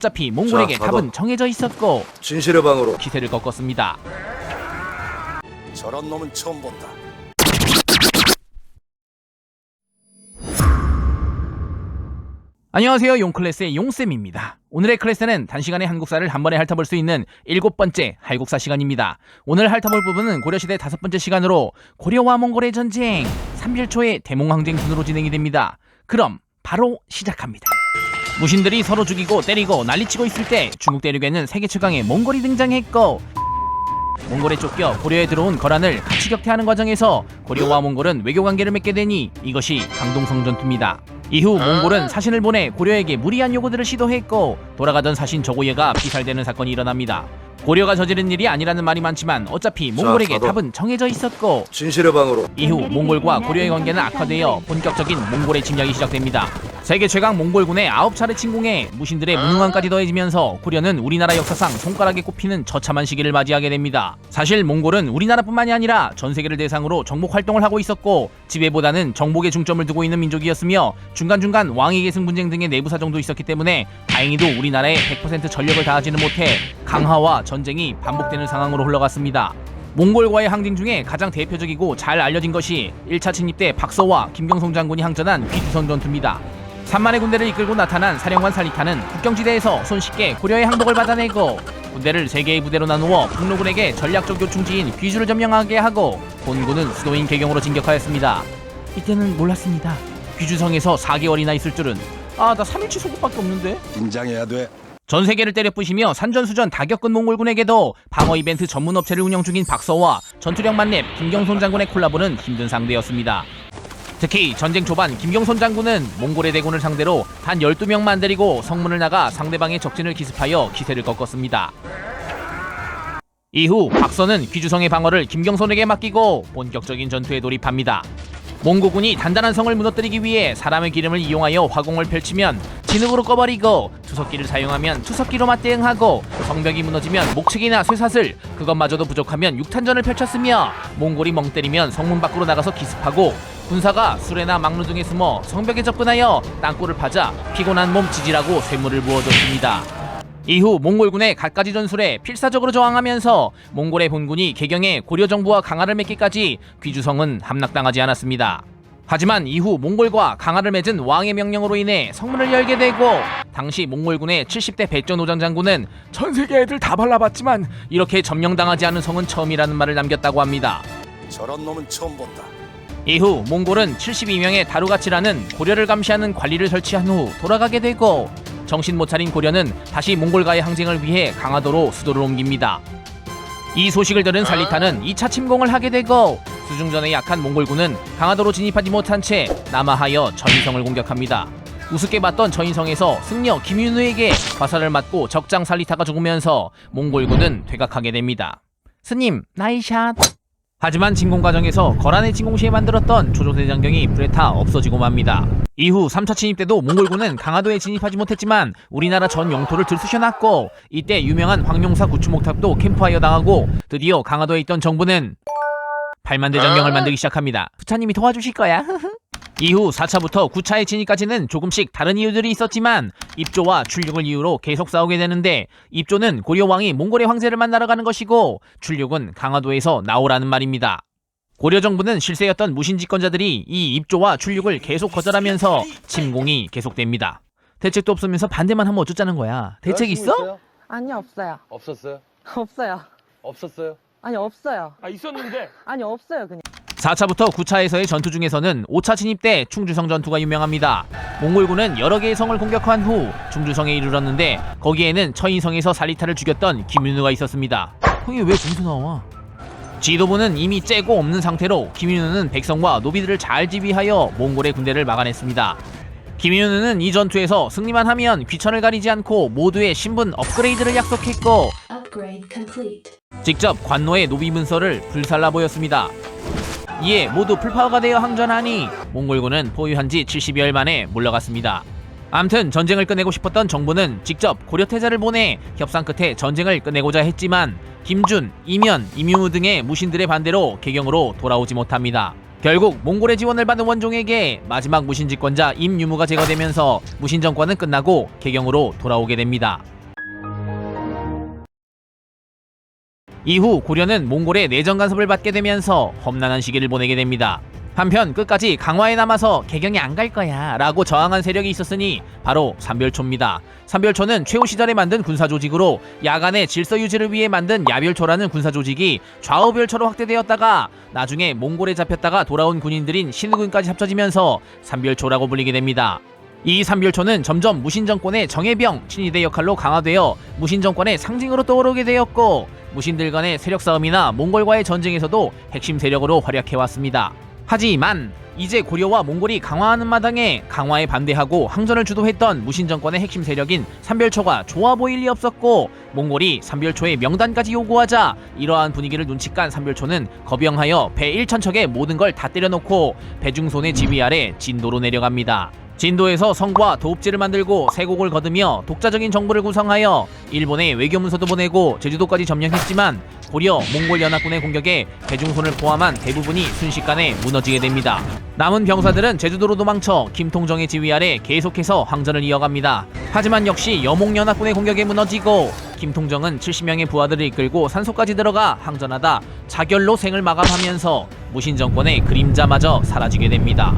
어차피 몽골에게 자, 답은 정해져 있었고 진실의 방으로. 기세를 꺾었습니다. 저런 놈은 처음 본다. 안녕하세요, 용클래스의 용쌤입니다. 오늘의 클래스는 단시간에 한국사를 한 번에 핥아볼 수 있는 7번째 할국사 시간입니다. 오늘 핥아볼 부분은 고려시대 5번째 시간으로 고려와 몽골의 전쟁 3일 초의 대몽항쟁 순으로 진행이 됩니다. 그럼 바로 시작합니다. 무신들이 서로 죽이고 때리고 난리치고 있을 때 중국 대륙에는 세계 최강의 몽골이 등장했고, 몽골에 쫓겨 고려에 들어온 거란을 같이 격퇴하는 과정에서 고려와 몽골은 외교관계를 맺게 되니 이것이 강동성 전투입니다. 이후 몽골은 사신을 보내 고려에게 무리한 요구들을 시도했고, 돌아가던 사신 저고예가 피살되는 사건이 일어납니다. 고려가 저지른 일이 아니라는 말이 많지만 어차피 몽골에게 자, 답은 정해져 있었고, 진실의 방으로. 이후 몽골과 고려의 관계는 악화되어 본격적인 몽골의 침략이 시작됩니다. 세계 최강 몽골군의 9차례 침공에 무신들의 무능함까지 더해지면서 고려는 우리나라 역사상 손가락에 꼽히는 처참한 시기를 맞이하게 됩니다. 사실 몽골은 우리나라뿐만이 아니라 전 세계를 대상으로 정복 활동을 하고 있었고, 지배보다는 정복에 중점을 두고 있는 민족이었으며 중간중간 왕위 계승 분쟁 등의 내부 사정도 있었기 때문에 다행히도 우리나라에 100% 전력을 다하지는 못해 강화와 전쟁이 반복되는 상황으로 흘러갔습니다. 몽골과의 항쟁 중에 가장 대표적이고 잘 알려진 것이 1차 침입 때 박서와 김경송 장군이 항전한 귀두선 전투입니다. 3만의 군대를 이끌고 나타난 사령관 살리타는 국경지대에서 손쉽게 고려의 항복을 받아내고, 군대를 3개의 부대로 나누어 북로군에게 전략적 요충지인 귀주를 점령하게 하고 본군은 수도인 개경으로 진격하였습니다. 이때는 몰랐습니다. 귀주성에서 4개월이나 있을 줄은. 나 3일치 속옷밖에 없는데? 긴장해야 돼. 전 세계를 때려부시며 산전수전 다 겪은 몽골군에게도 방어 이벤트 전문 업체를 운영 중인 박서와 전투력 만렙 김경손 장군의 콜라보는 힘든 상대였습니다. 특히 전쟁 초반 김경손 장군은 몽골의 대군을 상대로 단 12명만 데리고 성문을 나가 상대방의 적진을 기습하여 기세를 꺾었습니다. 이후 박서는 귀주성의 방어를 김경손에게 맡기고 본격적인 전투에 돌입합니다. 몽고군이 단단한 성을 무너뜨리기 위해 사람의 기름을 이용하여 화공을 펼치면 진흙으로 꺼버리고, 투석기를 사용하면 투석기로 맞대응하고, 성벽이 무너지면 목책이나 쇠사슬, 그것마저도 부족하면 육탄전을 펼쳤으며, 몽골이 멍 때리면 성문 밖으로 나가서 기습하고, 군사가 수레나 막루 등에 숨어 성벽에 접근하여 땅굴을 파자 피곤한 몸 지지라고 쇠물을 부어줬습니다. 이후 몽골군의 갖가지 전술에 필사적으로 저항하면서 몽골의 본군이 개경에 고려 정부와 강화를 맺기까지 귀주성은 함락당하지 않았습니다. 하지만 이후 몽골과 강화를 맺은 왕의 명령으로 인해 성문을 열게 되고, 당시 몽골군의 70대 배쩌노장 장군은 전 세계 애들 다 발라봤지만 이렇게 점령당하지 않은 성은 처음이라는 말을 남겼다고 합니다. 저런 놈은 처음 본다. 이후 몽골은 72명의 다루가치라는 고려를 감시하는 관리를 설치한 후 돌아가게 되고, 정신 못 차린 고려는 다시 몽골과의 항쟁을 위해 강화도로 수도를 옮깁니다. 이 소식을 들은 살리타는 2차 침공을 하게 되고, 수중전에 약한 몽골군은 강화도로 진입하지 못한 채 남하하여 전인성을 공격합니다. 우습게 봤던 전인성에서 승려 김윤우에게 화살을 맞고 적장 살리타가 죽으면서 몽골군은 퇴각하게 됩니다. 스님, 나이샷. 하지만 진공 과정에서 거란의 진공 시에 만들었던 조조대장경이 불에 타 없어지고 맙니다. 이후 3차 침입 때도 몽골군은 강화도에 진입하지 못했지만 우리나라 전 영토를 들쑤셔놨고, 이때 유명한 황룡사 구추목탑도 캠프하여 당하고 드디어 강화도에 있던 정부는 팔만대장경을 만들기 시작합니다. 부처님이 도와주실 거야. 이후 4차부터 9차의 진입까지는 조금씩 다른 이유들이 있었지만 입조와 출륙을 이유로 계속 싸우게 되는데, 입조는 고려왕이 몽골의 황제를 만나러 가는 것이고, 출륙은 강화도에서 나오라는 말입니다. 고려 정부는 실세였던 무신집권자들이 이 입조와 출륙을 계속 거절하면서 침공이 계속됩니다. 대책도 없으면서 반대만 하면 어쩌자는 거야. 대책 있어? 아니 없어요. 없었어요? 없어요. 없었어요? 아니 없어요. 있었는데. 아니 없어요 그냥. 4차부터 9차에서의 전투 중에서는 5차 진입 때 충주성 전투가 유명합니다. 몽골군은 여러 개의 성을 공격한 후 충주성에 이르렀는데, 거기에는 처인성에서 살리타를 죽였던 김윤우가 있었습니다. 형이 왜 거기서 나와? 지도부는 이미 째고 없는 상태로 김윤우는 백성과 노비들을 잘 지휘하여 몽골의 군대를 막아냈습니다. 김윤우는 이 전투에서 승리만 하면 귀천을 가리지 않고 모두의 신분 업그레이드를 약속했고, 직접 관노의 노비 문서를 불살라 보였습니다. 이에 모두 풀파워가 되어 항전하니 몽골군은 포위한 지 70여일 만에 물러갔습니다. 암튼 전쟁을 끝내고 싶었던 정부는 직접 고려태자를 보내 협상 끝에 전쟁을 끝내고자 했지만 김준, 이면, 임유무 등의 무신들의 반대로 개경으로 돌아오지 못합니다. 결국 몽골의 지원을 받은 원종에게 마지막 무신집권자 임유무가 제거되면서 무신정권은 끝나고 개경으로 돌아오게 됩니다. 이후 고려는 몽골의 내정 간섭을 받게 되면서 험난한 시기를 보내게 됩니다. 한편 끝까지 강화에 남아서 개경에 안 갈 거야 라고 저항한 세력이 있었으니 바로 삼별초입니다. 삼별초는 최후 시절에 만든 군사조직으로 야간의 질서 유지를 위해 만든 야별초라는 군사조직이 좌우별초로 확대되었다가 나중에 몽골에 잡혔다가 돌아온 군인들인 신우군까지 합쳐지면서 삼별초라고 불리게 됩니다. 이 삼별초는 점점 무신정권의 정예병, 친위대 역할로 강화되어 무신정권의 상징으로 떠오르게 되었고 무신들 간의 세력 싸움이나 몽골과의 전쟁에서도 핵심 세력으로 활약해왔습니다. 하지만 이제 고려와 몽골이 강화하는 마당에 강화에 반대하고 항전을 주도했던 무신정권의 핵심 세력인 삼별초가 좋아 보일 리 없었고 몽골이 삼별초의 명단까지 요구하자 이러한 분위기를 눈치깐 삼별초는 거병하여 배 1,000척의 모든 걸 다 때려놓고 배중손의 지휘 아래 진도로 내려갑니다. 진도에서 성과 도읍지를 만들고 세곡을 거두며 독자적인 정부를 구성하여 일본에 외교문서도 보내고 제주도까지 점령했지만 고려 몽골 연합군의 공격에 배중손을 포함한 대부분이 순식간에 무너지게 됩니다. 남은 병사들은 제주도로 도망쳐 김통정의 지휘 아래 계속해서 항전을 이어갑니다. 하지만 역시 여몽연합군의 공격에 무너지고 김통정은 70명의 부하들을 이끌고 산소까지 들어가 항전하다 자결로 생을 마감하면서 무신정권의 그림자마저 사라지게 됩니다.